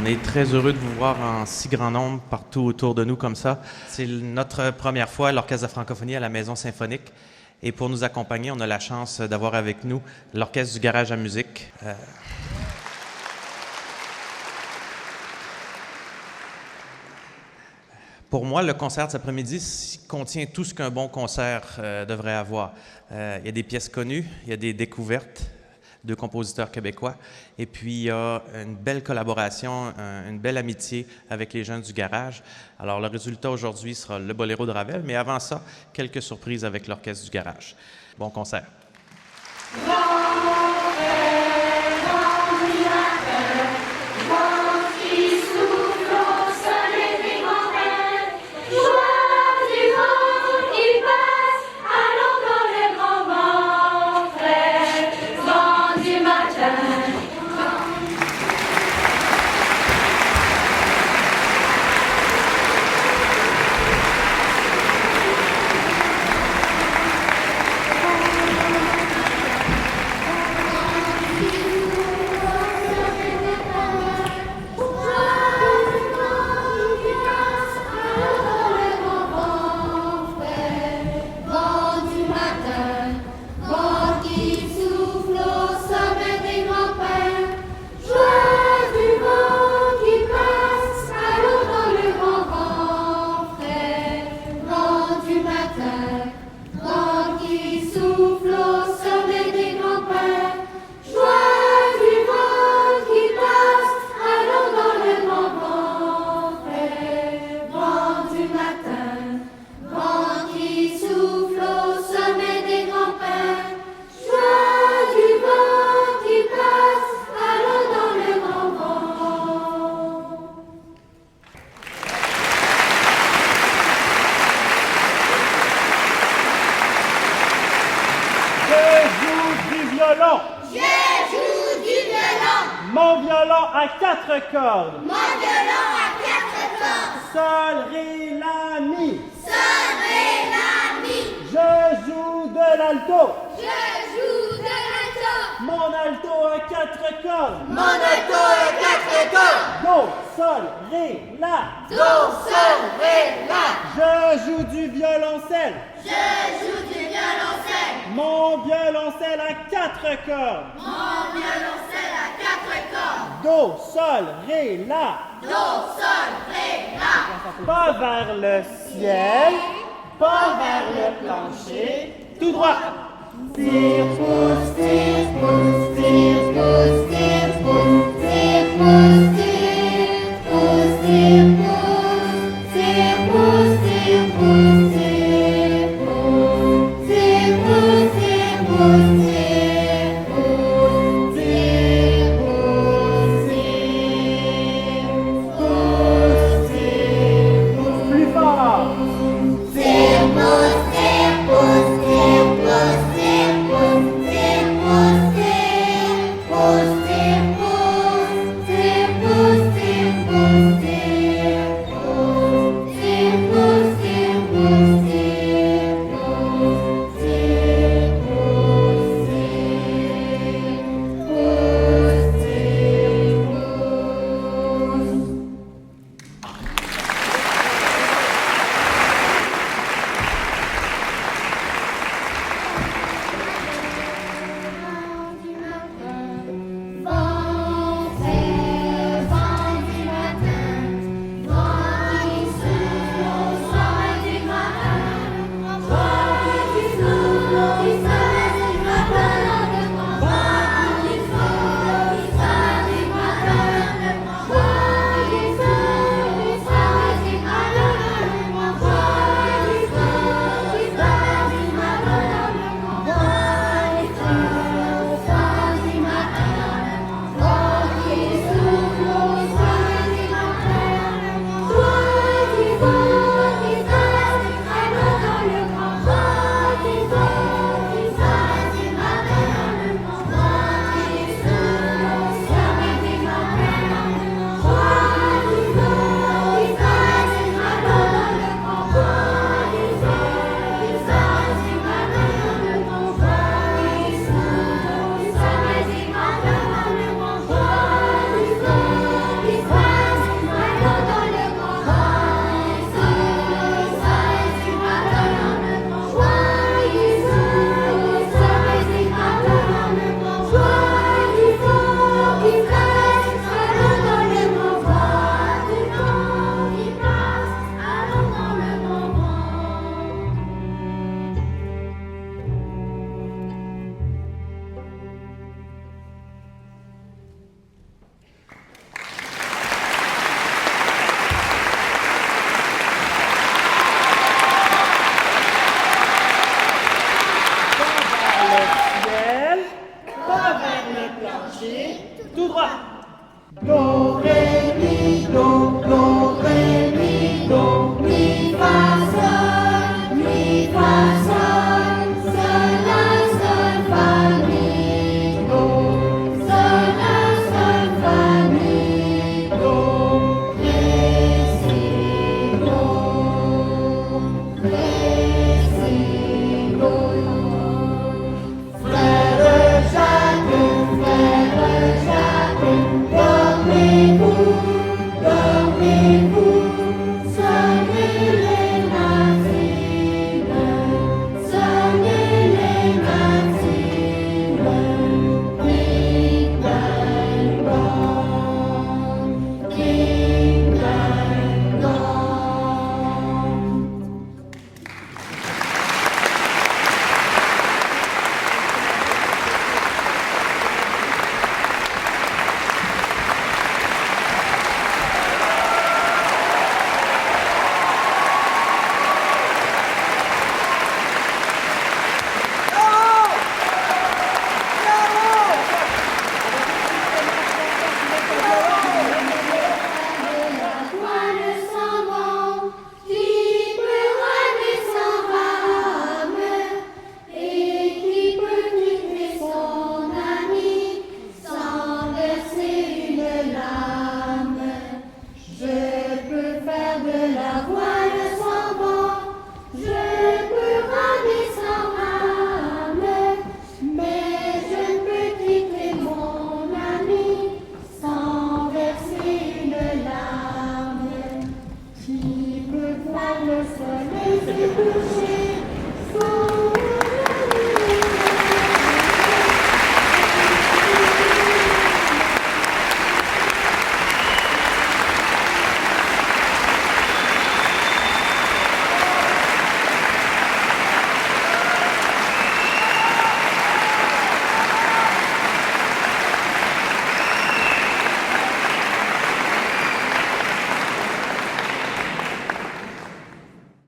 On est très heureux de vous voir en si grand nombre partout autour de nous comme ça. C'est notre première fois à l'Orchestre de francophonie à la Maison symphonique. Et pour nous accompagner, on a la chance d'avoir avec nous l'Orchestre du Garage à musique. Pour moi, le concert de cet après-midi contient tout ce qu'un bon concert devrait avoir. Il y a des pièces connues, il y a des découvertes de compositeurs québécois, et puis il y a une belle collaboration, une belle amitié avec les jeunes du Garage. Alors, le résultat aujourd'hui sera le Boléro de Ravel, mais avant ça, quelques surprises avec l'Orchestre du Garage. Bon concert. Mon violon à 4 cordes. Mon violon à 4 cordes. Sol, ré, la, mi. Sol, ré, la, mi. Je joue de l'alto. Je joue de l'alto. Mon alto à 4 cordes. Mon alto à 4 cordes. Do, sol, ré, la. Do, sol, ré, la. Je joue du violoncelle. Je joue du violoncelle. Mon violoncelle à 4 cordes. Mon violoncelle à 4 cordes. Do, sol, ré, la. Do, sol, ré, la. Pas vers le ciel, pas vers le plancher, tout droit. Tire, pousse, tire, pousse, tire, pousse, tire, pousse, tire, pousse, tire, pousse, tire, pousse, tire, pousse, tire, pousse, tire, pousse, tire, pousse, tire, pousse, tire, pousse, tire, pousse, tire, pousse, plus fort. Tire, pousse, tire, pousse, tire, pousse, tire, pousse, tire, pousse, tire, pousse, tire, pousse, tire, pousse, tire, pousse, tire, pousse, tire, pousse, tire, pousse, tout droit. Do, ré, mi, do, ré, mi, do, mi, fa, sol, sol, la, sol, fa, mi, do, sol, la, sol, fa, mi, do, ré, si, do, ré, si, do. Frère Jacques, dormez-vous, sonnez les matines, sonnez les matines, ding dang dong, ding dang dong. Voile sans vent, qui peut ramener sans rame et qui peut quitter son ami sans verser une larme. Je peux faire de la voile sans vent, je peux ramer sans rame, mais je ne peux quitter mon ami sans verser une larme. Qui peut voir le soleil se coucher?